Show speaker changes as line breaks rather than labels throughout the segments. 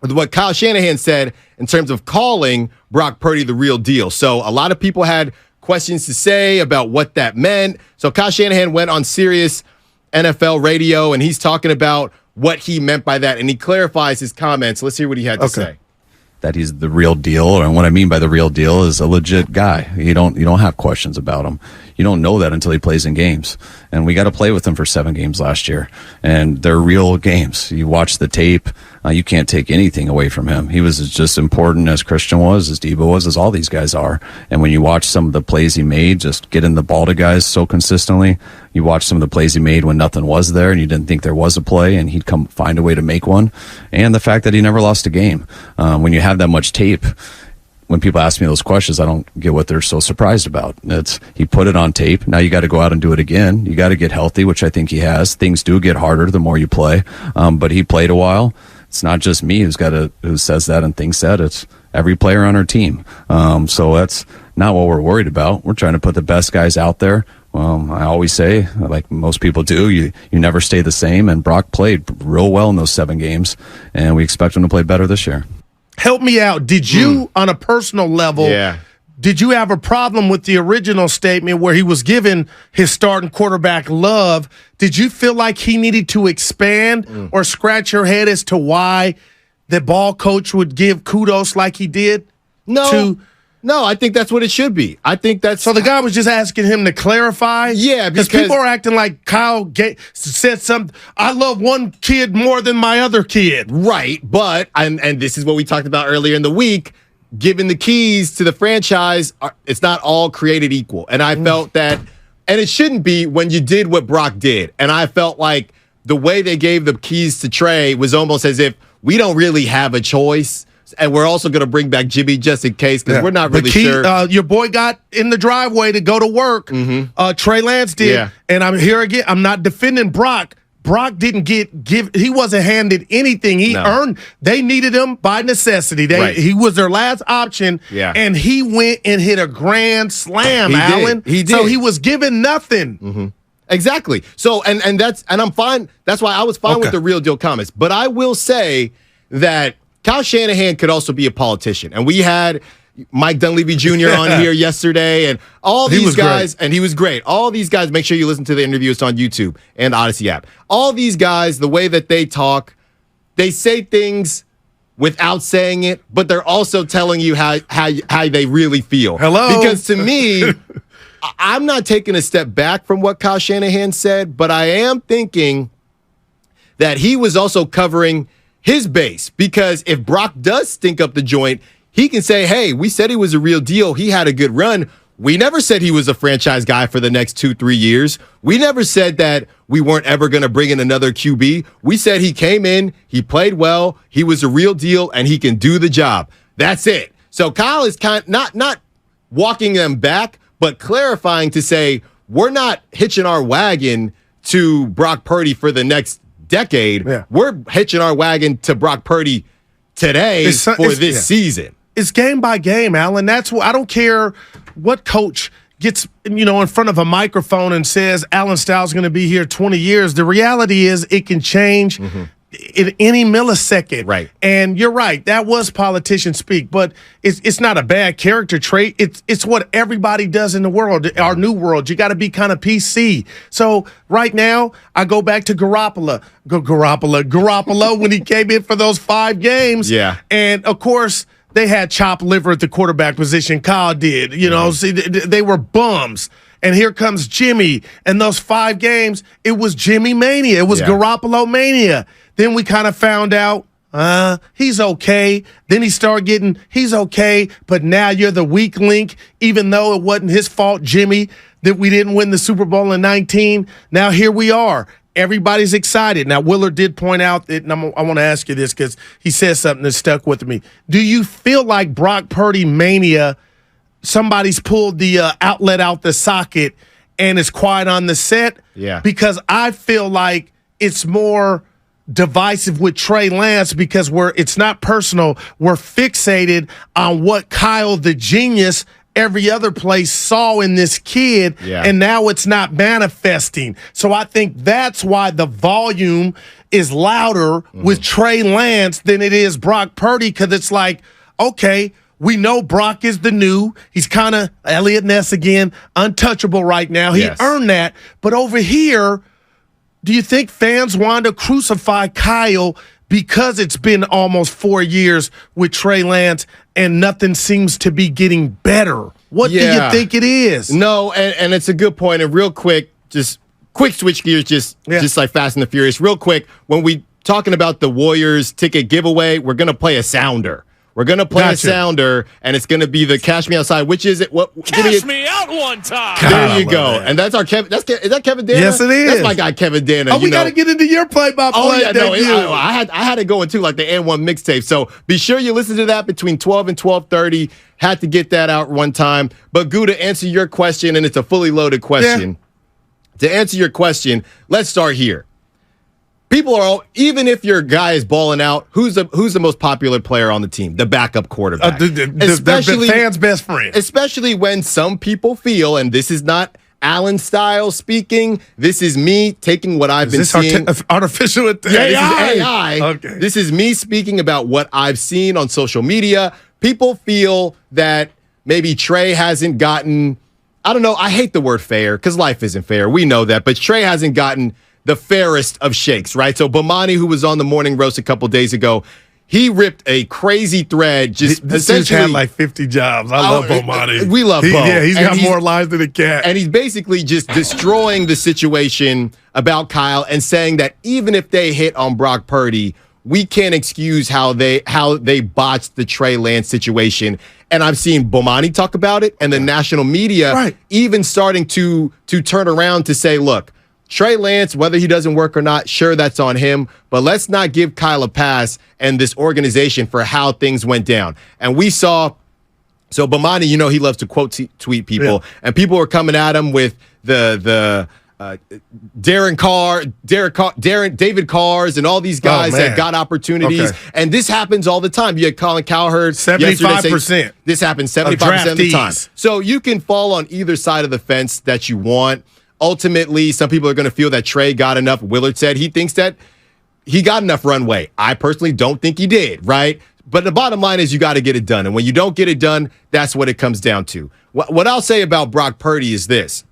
what Kyle Shanahan said in terms of calling Brock Purdy the real deal. So a lot of people had questions to say about what that meant. So Kyle Shanahan went on Sirius NFL radio, and he's talking about what he meant by that, and he clarifies his comments. Let's hear what he had to say.
That he's the real deal, and what I mean by the real deal is a legit guy. You don't have questions about him. You don't know that until he plays in games. And we got to play with him for 7 games last year, and they're real games. You watch the tape, you can't take anything away from him. He was just important as Christian was, as Debo was, as all these guys are. And when you watch some of the plays he made, just getting the ball to guys so consistently, you watch some of the plays he made when nothing was there and you didn't think there was a play, and he'd come find a way to make one. And the fact that he never lost a game. When you have that much tape, when people ask me those questions, I don't get what they're so surprised about. He put it on tape. Now you got to go out and do it again. You got to get healthy, which I think he has. Things do get harder the more you play. But he played a while. It's not just me who says that and thinks that. It's every player on our team. So that's not what we're worried about. We're trying to put the best guys out there. I always say, like most people do, you never stay the same. And Brock played real well in those 7 games, and we expect him to play better this year.
Help me out. Did you, on a personal level, did you have a problem with the original statement where he was giving his starting quarterback love? Did you feel like he needed to expand or scratch your head as to why the ball coach would give kudos like he did?
No, I think that's what it should be. I think that's...
So the guy was just asking him to clarify?
Yeah, because
people are acting like Kyle said something, I love one kid more than my other kid.
Right, but, and this is what we talked about earlier in the week, giving the keys to the franchise, it's not all created equal. And I felt that, and it shouldn't be when you did what Brock did. And I felt like the way they gave the keys to Trey was almost as if we don't really have a choice. And we're also going to bring back Jimmy just in case because we're not really sure.
Your boy got in the driveway to go to work. Trey Lance did. Yeah. And I'm here again. I'm not defending Brock. Brock didn't he wasn't handed anything. He earned. They needed him by necessity. He was their last option. Yeah. And he went and hit a grand slam, Allen.
He did.
So he was given nothing.
Exactly. So and I'm fine. That's why I was fine with the real deal comments. But I will say that Kyle Shanahan could also be a politician. And we had Mike Dunleavy Jr. on here yesterday, and all these guys, and he was great. All these guys, make sure you listen to the interview. It's on YouTube and Odyssey app. All these guys, the way that they talk, they say things without saying it, but they're also telling you how they really feel.
Hello?
Because to me, I'm not taking a step back from what Kyle Shanahan said, but I am thinking that he was also covering his base, because if Brock does stink up the joint, he can say, hey, we said he was a real deal. He had a good run. We never said he was a franchise guy for the next 2-3 years. We never said that we weren't ever going to bring in another QB. We said he came in, he played well, he was a real deal, and he can do the job. That's it. So Kyle is not walking them back, but clarifying to say, we're not hitching our wagon to Brock Purdy for the next decade. We're hitching our wagon to Brock Purdy today for this season.
It's game by game, Allen. That's what I don't care what coach gets in front of a microphone and says Allen Styles is going to be here 20 years. The reality is it can change in any millisecond.
Right.
And you're right. That was politician speak, but it's not a bad character trait. It's what everybody does in the world, our new world. You got to be kind of PC. So right now, I go back to Garoppolo when he came in for those 5 games.
Yeah.
And of course, they had chopped liver at the quarterback position. Kyle did. See, they were bums. And here comes Jimmy. And those 5 games, it was Jimmy mania. It was Garoppolo mania. Then we kind of found out, he's okay. Then he started getting, he's okay. But now you're the weak link, even though it wasn't his fault, Jimmy, that we didn't win the Super Bowl in 19. Now here we are. Everybody's excited. Now, Willard did point out that, and I want to ask you this because he said something that stuck with me. Do you feel like Brock Purdy mania, somebody's pulled the outlet out the socket and it's quiet on the set?
Yeah.
Because I feel like it's more divisive with Trey Lance because it's not personal. We're fixated on what Kyle the genius every other place saw in this kid, and now it's not manifesting. So I think that's why the volume is louder with Trey Lance than it is Brock Purdy, because it's like, okay, we know Brock is the new. He's kind of Elliott Ness again, untouchable right now. He earned that. But over here, do you think fans want to crucify Kyle because it's been almost 4 years with Trey Lance and nothing seems to be getting better? What do you think it is?
No, and it's a good point. And real quick, just quick switch gears, just like Fast and the Furious. Real quick, when we talking about the Warriors ticket giveaway, we're going to play a sounder. We're going to play a sounder, and it's going to be the Cash Me Outside. Which is it? What?
Cash me out one time.
There you go. That. And that's our Kevin. Is that Kevin Dana?
Yes, it is.
That's my guy, Kevin Dana.
Oh, we got to get into your play-by-play.
Oh, yeah, no. I had it going, too, like the N1 mixtape. So be sure you listen to that between 12 and 12:30. Had to get that out one time. But, Gu, to answer your question, and it's a fully loaded question. Yeah. To answer your question, let's start here. People are all, even if your guy is balling out, who's the most popular player on the team? The backup quarterback.
The fan's best friend.
Especially when some people feel, and this is not Allen Style speaking, this is me taking what I've been seeing.
Artificial AI?
This is AI.
Okay.
This is me speaking about what I've seen on social media. People feel that maybe Trey hasn't gotten, I don't know, I hate the word fair because life isn't fair. We know that. But Trey hasn't gotten the fairest of shakes, right? So Bomani, who was on the morning roast a couple days ago, he ripped a crazy thread. Just
this essentially had like 50 jobs. I love Bomani.
We love Bo.
Yeah, he's got more lives than a cat.
And he's basically just destroying the situation about Kyle and saying that even if they hit on Brock Purdy, we can't excuse how they botched the Trey Lance situation. And I've seen Bomani talk about it, and the national media even starting to turn around to say, look, Trey Lance, whether he doesn't work or not, sure, that's on him. But let's not give Kyle a pass and this organization for how things went down. And we saw, so Bomani, you know, he loves to quote tweet people, and people were coming at him with the David Carrs and all these guys that got opportunities. And this happens all the time. You had Colin Cowherd
75%.
This happens 75% of the time. So you can fall on either side of the fence that you want. Ultimately, some people are going to feel that Trey got enough. Willard said he thinks that he got enough runway. I personally don't think he did, right? But the bottom line is you got to get it done. And when you don't get it done, that's what it comes down to. What I'll say about Brock Purdy is this.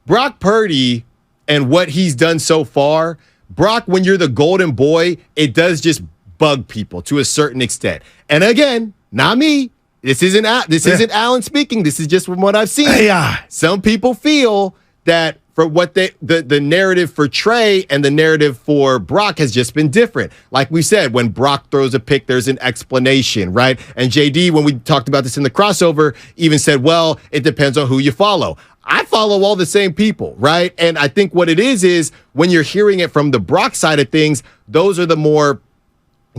Brock Purdy and what he's done so far, Brock, when you're the golden boy, it does just bug people to a certain extent. And again, not me. This isn't Allen speaking. This is just from what I've seen.
AI.
Some people feel that for what the narrative for Trey and the narrative for Brock has just been different. Like we said, when Brock throws a pick, there's an explanation, right? And JD, when we talked about this in the crossover, even said, well, it depends on who you follow. I follow all the same people, right? And I think what it is when you're hearing it from the Brock side of things, those are the more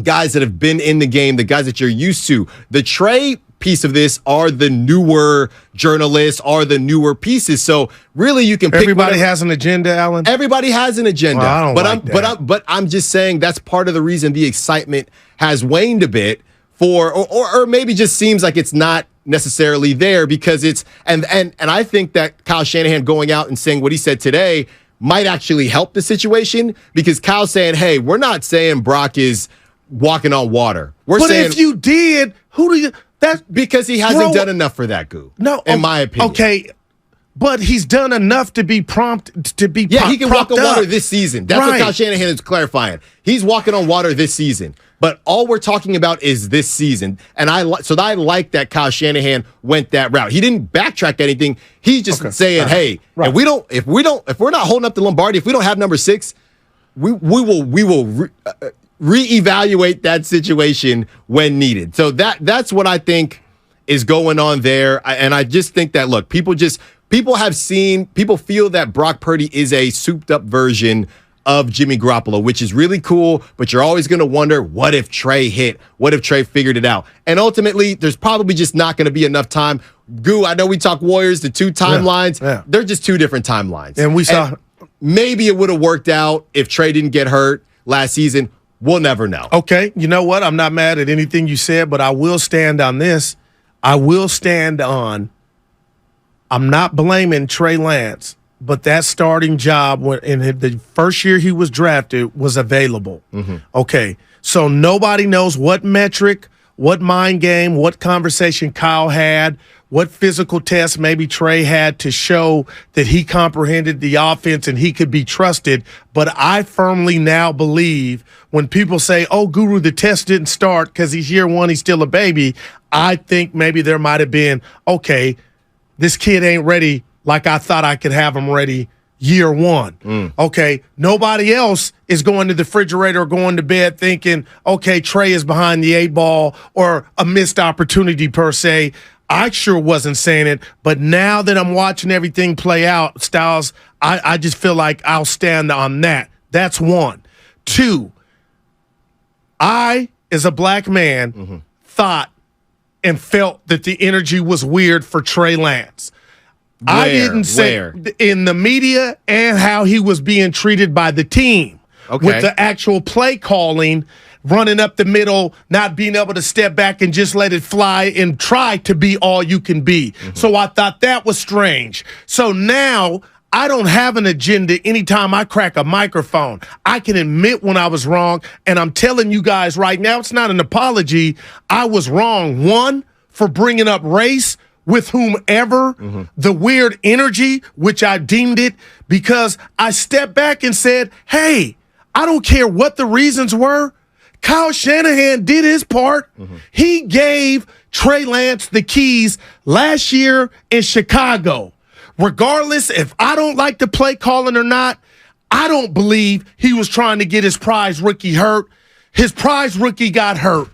guys that have been in the game, the guys that you're used to. The Trey piece of this are the newer journalists, are the newer pieces. So really, you can pick.
Everybody has an agenda, Alan.
Everybody has an agenda.
Well, I don't like that.
But I'm just saying that's part of the reason the excitement has waned a bit for, or maybe just seems like it's not necessarily there because it's and I think that Kyle Shanahan going out and saying what he said today might actually help the situation because Kyle's saying, hey, we're not saying Brock is walking on water. But saying,
if you did, who do you? That's
because he hasn't done enough for that, Gu.
No,
in my opinion.
Okay, but he's done enough to be prompt to be.
Yeah, he can walk on water this season. That's what
Right.
Kyle Shanahan is clarifying. He's walking on water this season, but all we're talking about is this season. And I like that Kyle Shanahan went that route. He didn't backtrack anything. He's just saying, hey, if we're not holding up the Lombardi, if we don't have number 6, we will reevaluate that situation when needed. So that's what I think is going on there. And I just think that, look, people feel that Brock Purdy is a souped up version of Jimmy Garoppolo, which is really cool, but you're always going to wonder, what if Trey hit? What if Trey figured it out? And ultimately, there's probably just not going to be enough time. Gu, I know we talk Warriors, the two timelines. Yeah. They're just two different timelines.
And we saw...
maybe it would have worked out if Trey didn't get hurt last season. We'll never know.
Okay, you know what? I'm not mad at anything you said, but I will stand on this. I'm not blaming Trey Lance but that starting job in the first year he was drafted was available. Okay, so nobody knows what metric, what mind game, what conversation Kyle had, what physical test maybe Trey had to show that he comprehended the offense and he could be trusted. But I firmly now believe when people say, oh, Guru, the test didn't start because he's year one, he's still a baby, I think maybe there might have been, okay, this kid ain't ready like I thought I could have him ready year one. Okay, nobody else is going to the refrigerator or going to bed thinking, okay, Trey is behind the 8 ball or a missed opportunity per se. I sure wasn't saying it, but now that I'm watching everything play out, Styles, I just feel like I'll stand on that. That's one. Two, I, as a black man, thought and felt that the energy was weird for Trey Lance. I didn't say in the media and how he was being treated by the team with the actual play calling, running up the middle, not being able to step back and just let it fly and try to be all you can be. So I thought that was strange. So now I don't have an agenda anytime I crack a microphone. I can admit when I was wrong, and I'm telling you guys right now, it's not an apology. I was wrong, one, for bringing up race with whomever, the weird energy, which I deemed it, because I stepped back and said, hey, I don't care what the reasons were. Kyle Shanahan did his part. He gave Trey Lance the keys last year in Chicago. Regardless if I don't like the play calling or not, I don't believe he was trying to get his prize rookie hurt. His prize rookie got hurt.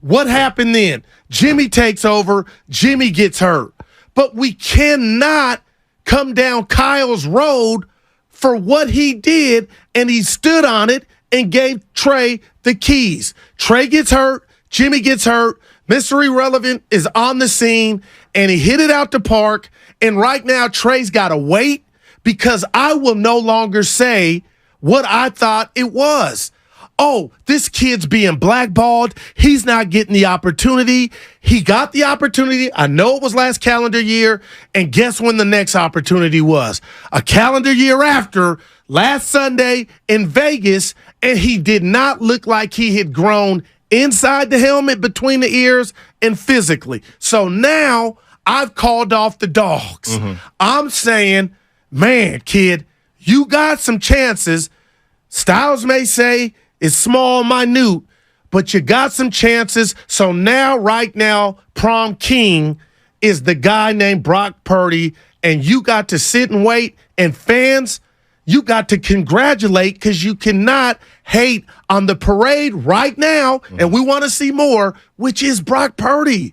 What happened then? Jimmy takes over. Jimmy gets hurt. But we cannot come down Kyle's road for what he did, and he stood on it and gave Trey the keys. Trey gets hurt. Jimmy gets hurt. Mr. Irrelevant is on the scene, and he hit it out the park. And right now, Trey's got to wait because I will no longer say what I thought it was. Oh, this kid's being blackballed. He's not getting the opportunity. He got the opportunity. I know it was last calendar year. And guess when the next opportunity was? A calendar year after, last Sunday in Vegas, and he did not look like he had grown inside the helmet, between the ears, and physically. So now I've called off the dogs. I'm saying, man, kid, you got some chances. Styles may say it's small, minute, but you got some chances. So now, right now, prom king is the guy named Brock Purdy, and you got to sit and wait. And fans, you got to congratulate because you cannot hate on the parade right now, and we want to see more, which is Brock Purdy.